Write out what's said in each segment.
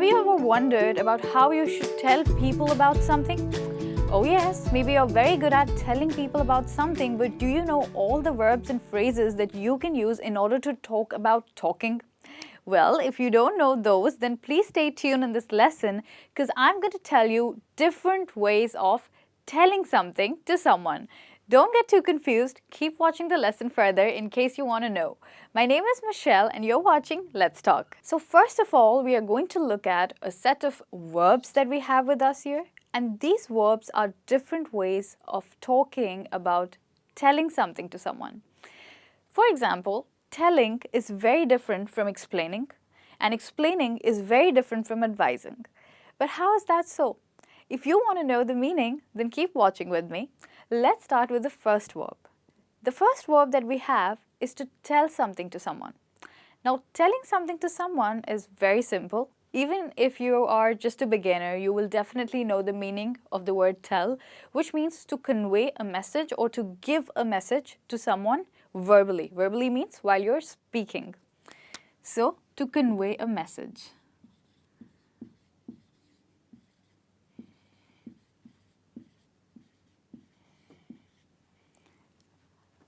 Have you ever wondered about how you should tell people about something? Oh yes, maybe you're very good at telling people about something, but do you know all the verbs and phrases that you can use in order to talk about talking? Well, if you don't know those, then please stay tuned in this lesson because I'm going to tell you different ways of telling something to someone. Don't get too confused. Keep watching the lesson further in case you want to know. My name is Michelle and you're watching Let's Talk. So first of all, we are going to look at a set of verbs that we have with us here. And these verbs are different ways of talking about telling something to someone. For example, telling is very different from explaining, and explaining is very different from advising. But how is that so? If you want to know the meaning, then keep watching with me. Let's start with the first verb. The first verb that we have is to tell something to someone. Now, telling something to someone is very simple. Even if you are just a beginner, you will definitely know the meaning of the word tell, which means to convey a message or to give a message to someone verbally. Verbally means while you're speaking. So, to convey a message.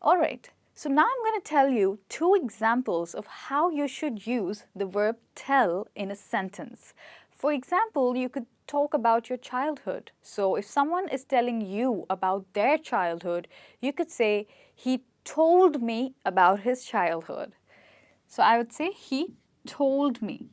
Alright, so now I'm going to tell you two examples of how you should use the verb tell in a sentence. For example, you could talk about your childhood. So if someone is telling you about their childhood, you could say, he told me about his childhood. So I would say, he told me.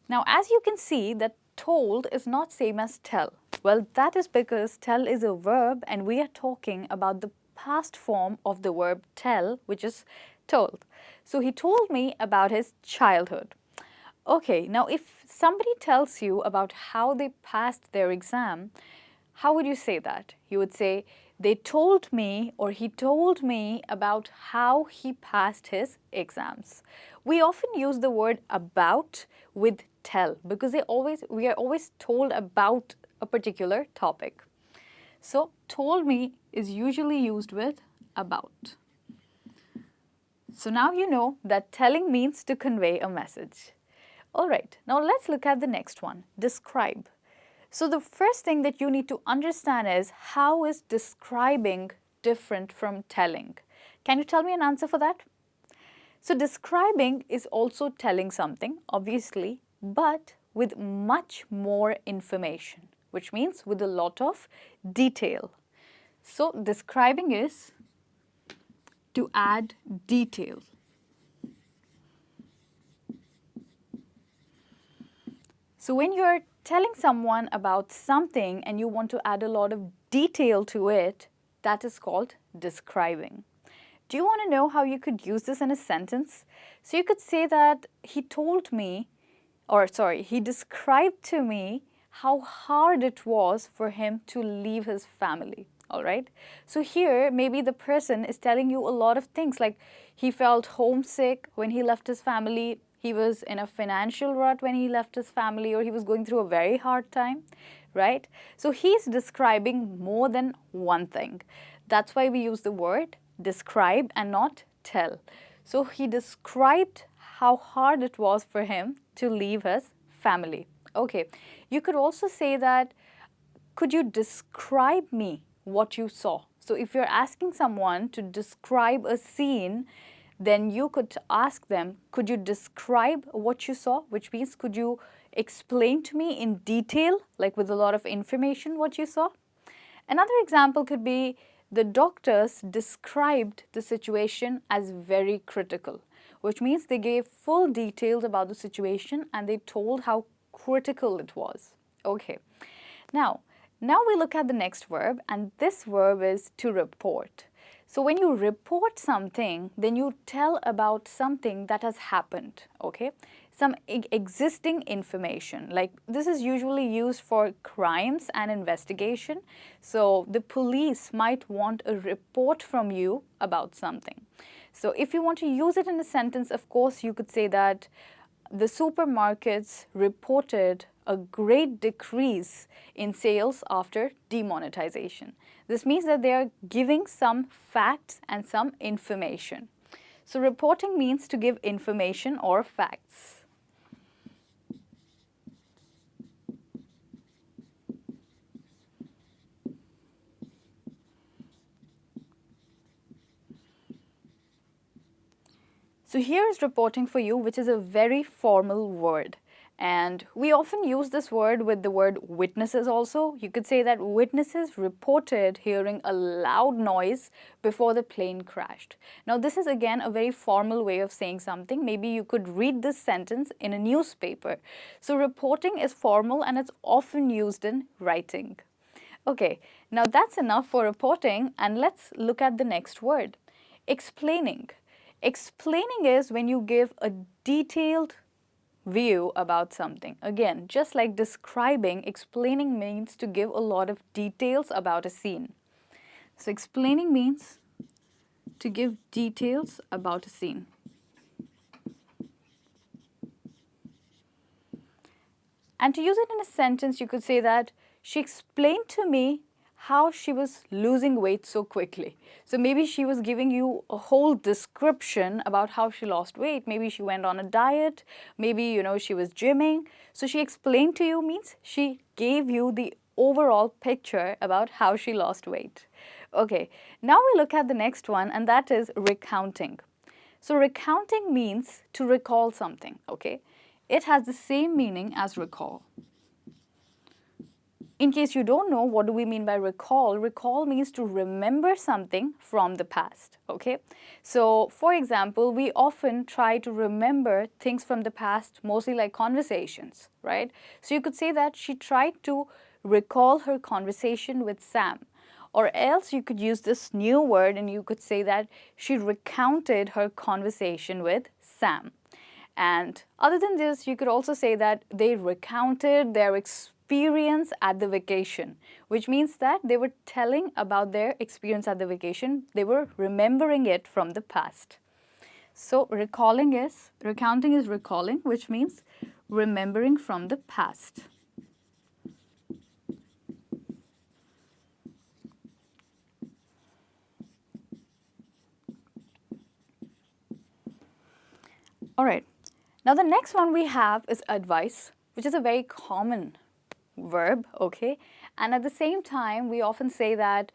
Now, as you can see, that told is not same as tell. Well, that is because tell is a verb and we are talking about the past form of the verb tell, which is told. So he told me about his childhood. Okay, now if somebody tells you about how they passed their exam, how would you say that? You would say, they told me or he told me about how he passed his exams. We often use the word about with tell because we are always told about a particular topic. So, told me is usually used with about. So now you know that telling means to convey a message. Alright, now let's look at the next one, describe. So the first thing that you need to understand is how is describing different from telling? Can you tell me an answer for that? So describing is also telling something, obviously, but with much more information, which means with a lot of detail. So describing is to add detail. So when you're telling someone about something and you want to add a lot of detail to it, that is called describing. Do you want to know how you could use this in a sentence? So you could say that he described to me how hard it was for him to leave his family. All right. So here, maybe the person is telling you a lot of things like he felt homesick when he left his family, he was in a financial rut when he left his family, or he was going through a very hard time, right? So he's describing more than one thing. That's why we use the word describe and not tell. So he described how hard it was for him to leave his family. Okay, you could also say that, could you describe me what you saw? So if you're asking someone to describe a scene, then you could ask them, could you describe what you saw? Which means, could you explain to me in detail, like with a lot of information, what you saw? Another example could be, the doctors described the situation as very critical, which means they gave full details about the situation and they told how critical it was. Okay, now we look at the next verb, and this verb is to report. So when you report something, then you tell about something that has happened, okay? Some existing information, like this is usually used for crimes and investigation. So the police might want a report from you about something. So if you want to use it in a sentence, of course, you could say that the supermarkets reported a great decrease in sales after demonetization. This means that they are giving some facts and some information. So reporting means to give information or facts. So here is reporting for you, which is a very formal word. And we often use this word with the word witnesses also. You could say that witnesses reported hearing a loud noise before the plane crashed. Now this is again a very formal way of saying something. Maybe you could read this sentence in a newspaper. So reporting is formal and it's often used in writing. Okay, now that's enough for reporting, and let's look at the next word, explaining. Explaining is when you give a detailed view about something. Again, just like describing, explaining means to give a lot of details about a scene. So explaining means to give details about a scene. And to use it in a sentence, you could say that she explained to me how she was losing weight so quickly. So maybe she was giving you a whole description about how she lost weight. Maybe she went on a diet. Maybe, she was gymming. So she explained to you means she gave you the overall picture about how she lost weight. Okay, now we look at the next one, and that is recounting. So recounting means to recall something, okay? It has the same meaning as recall. In case you don't know, what do we mean by recall? Recall means to remember something from the past, okay? So, for example, we often try to remember things from the past, mostly like conversations, right? So you could say that she tried to recall her conversation with Sam. Or else you could use this new word and you could say that she recounted her conversation with Sam. And other than this, you could also say that they recounted their experience at the vacation, which means that they were telling about their experience at the vacation. They were remembering it from the past. So recounting is recalling, which means remembering from the past. All right. Now the next one we have is advice, which is a very common verb, okay? And at the same time, we often say that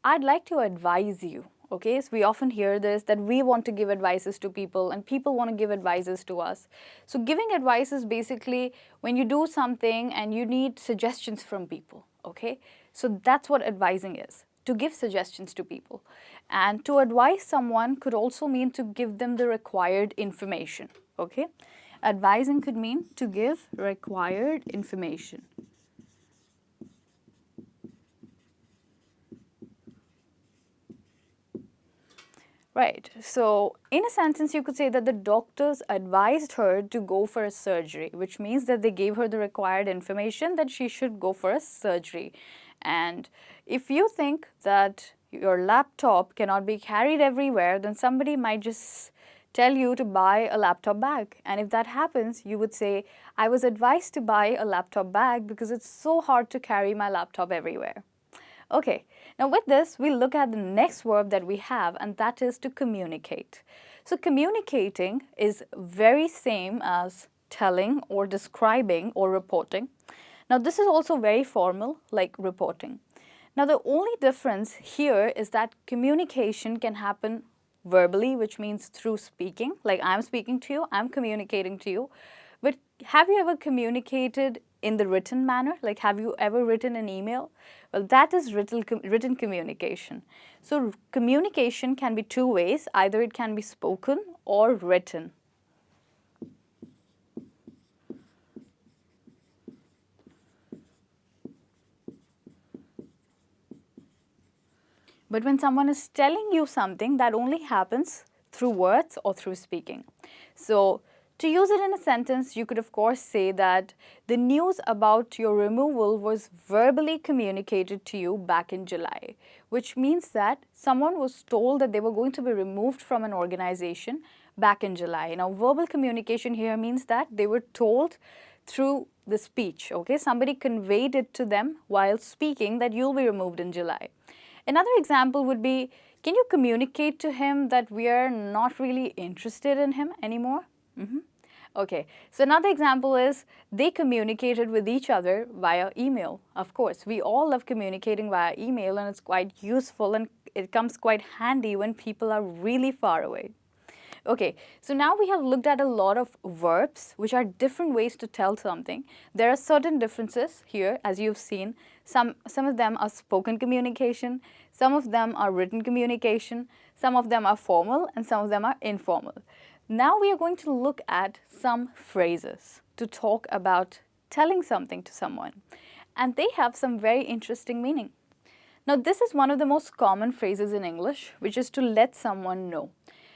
I'd like to advise you, okay? So we often hear this, that we want to give advices to people and people want to give advices to us. So giving advice is basically when you do something and you need suggestions from people, okay? So that's what advising is, to give suggestions to people. And to advise someone could also mean to give them the required information, okay? Advising could mean to give required information. Right, so in a sentence you could say that the doctors advised her to go for a surgery, which means that they gave her the required information that she should go for a surgery. And if you think that your laptop cannot be carried everywhere, then somebody might just tell you to buy a laptop bag. And if that happens, you would say, I was advised to buy a laptop bag because it's so hard to carry my laptop everywhere. Okay, now with this, we'll look at the next verb that we have, and that is to communicate. So communicating is very same as telling or describing or reporting. Now this is also very formal, like reporting. Now the only difference here is that communication can happen verbally, which means through speaking, like I'm speaking to you, I'm communicating to you. But have you ever communicated in the written manner? Like, have you ever written an email? Well, that is written communication. So communication can be two ways. Either it can be spoken or written. But when someone is telling you something, that only happens through words or through speaking. So to use it in a sentence, you could of course say that the news about your removal was verbally communicated to you back in July, which means that someone was told that they were going to be removed from an organization back in July. Now, verbal communication here means that they were told through the speech, okay? Somebody conveyed it to them while speaking that you'll be removed in July. Another example would be, can you communicate to him that we are not really interested in him anymore? Okay, so another example is they communicated with each other via email. Of course, we all love communicating via email and it's quite useful and it comes quite handy when people are really far away. Okay, so now we have looked at a lot of verbs, which are different ways to tell something. There are certain differences here, as you've seen. Some of them are spoken communication, some of them are written communication, some of them are formal, and some of them are informal. Now we are going to look at some phrases to talk about telling something to someone. And they have some very interesting meaning. Now, this is one of the most common phrases in English, which is to let someone know.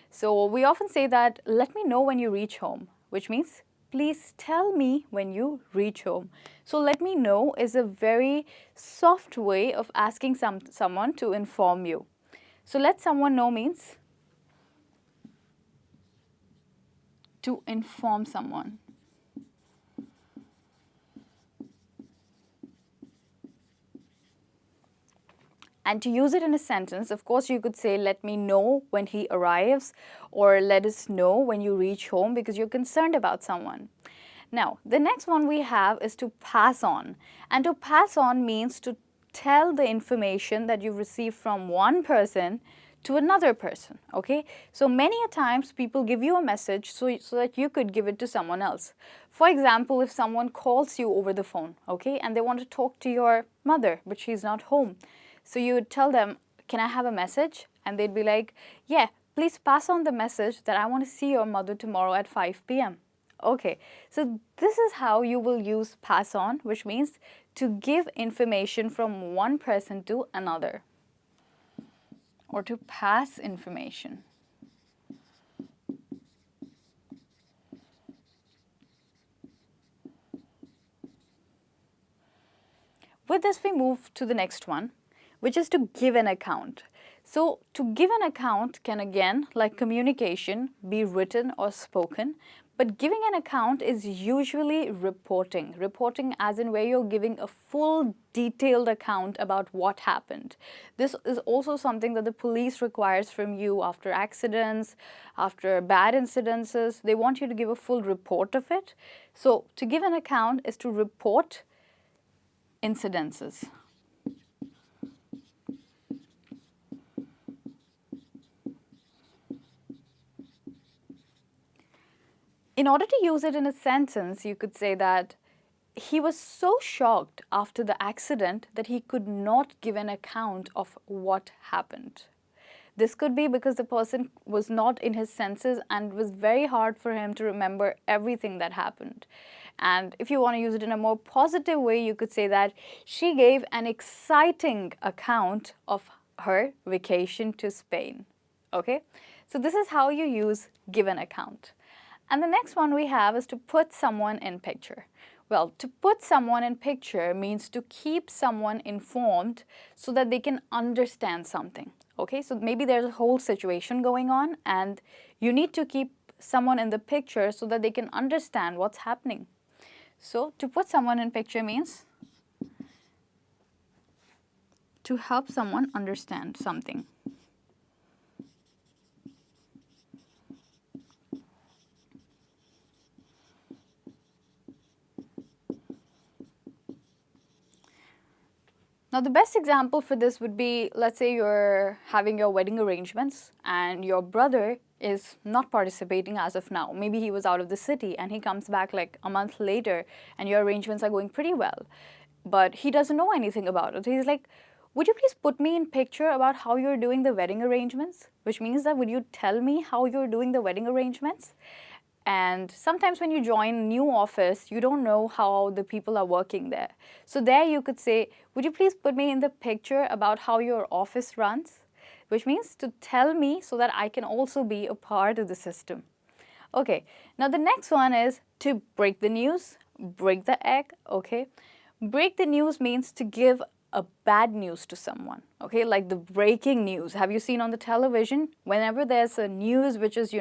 So we often say that, let me know when you reach home, which means, please tell me when you reach home. So let me know is a very soft way of asking someone to inform you. So let someone know means to inform someone. And to use it in a sentence, of course, you could say, let me know when he arrives, or let us know when you reach home, because you're concerned about someone. Now, the next one we have is to pass on. And to pass on means to tell the information that you've received from one person to another person, okay? So many a times people give you a message so that you could give it to someone else. For example, if someone calls you over the phone, okay, and they want to talk to your mother, but she's not home. So you would tell them, can I have a message? And they'd be like, yeah, please pass on the message that I want to see your mother tomorrow at 5 p.m. Okay, so this is how you will use pass on, which means to give information from one person to another, or to pass information. With this, we move to the next one, which is to give an account. So to give an account can, again, like communication, be written or spoken, but giving an account is usually reporting. Reporting as in where you're giving a full detailed account about what happened. This is also something that the police requires from you after accidents, after bad incidences. They want you to give a full report of it. So to give an account is to report incidences. In order to use it in a sentence, you could say that he was so shocked after the accident that he could not give an account of what happened. This could be because the person was not in his senses and it was very hard for him to remember everything that happened. And if you want to use it in a more positive way, you could say that she gave an exciting account of her vacation to Spain. Okay? So this is how you use give an account. And the next one we have is to put someone in picture. Well, to put someone in picture means to keep someone informed so that they can understand something. Okay, so maybe there's a whole situation going on and you need to keep someone in the picture so that they can understand what's happening. So to put someone in picture means to help someone understand something. Now, the best example for this would be, let's say you're having your wedding arrangements and your brother is not participating as of now. Maybe he was out of the city and he comes back like a month later and your arrangements are going pretty well. But he doesn't know anything about it. He's like, would you please put me in picture about how you're doing the wedding arrangements? Which means that would you tell me how you're doing the wedding arrangements? And sometimes when you join a new office, you don't know how the people are working there. So there you could say, would you please put me in the picture about how your office runs? Which means to tell me so that I can also be a part of the system. Okay, now the next one is to break the news, break the egg, okay? Break the news means to give a bad news to someone, okay, like the breaking news. Have you seen on the television? Whenever there's a news which is,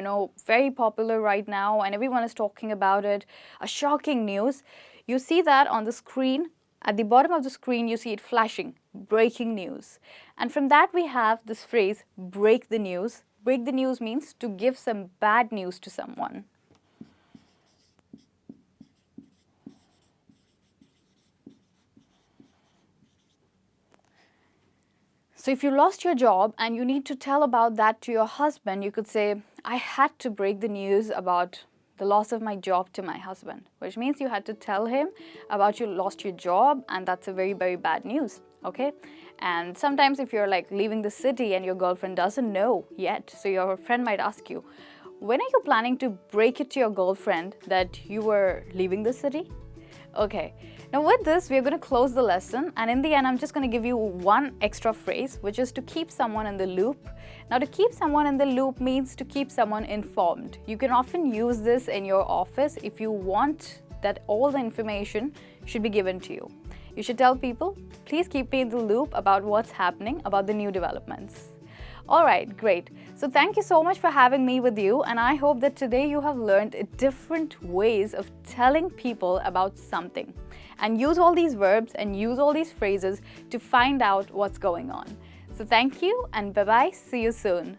very popular right now and everyone is talking about it, a shocking news, you see that on the screen. At the bottom of the screen, you see it flashing, breaking news. And from that, we have this phrase, break the news. Break the news means to give some bad news to someone. So if you lost your job and you need to tell about that to your husband, you could say, I had to break the news about the loss of my job to my husband, which means you had to tell him about you lost your job, and that's a very, very bad news, okay? And sometimes if you're like leaving the city and your girlfriend doesn't know yet, so your friend might ask you, when are you planning to break it to your girlfriend that you were leaving the city? Okay, now with this, we're going to close the lesson, and in the end, I'm just going to give you one extra phrase, which is to keep someone in the loop. Now, to keep someone in the loop means to keep someone informed. You can often use this in your office if you want that all the information should be given to you. You should tell people, please keep me in the loop about what's happening, about the new developments. All right, great. So thank you so much for having me with you, and I hope that today you have learned different ways of telling people about something. And use all these verbs and use all these phrases to find out what's going on. So thank you, and bye-bye. See you soon.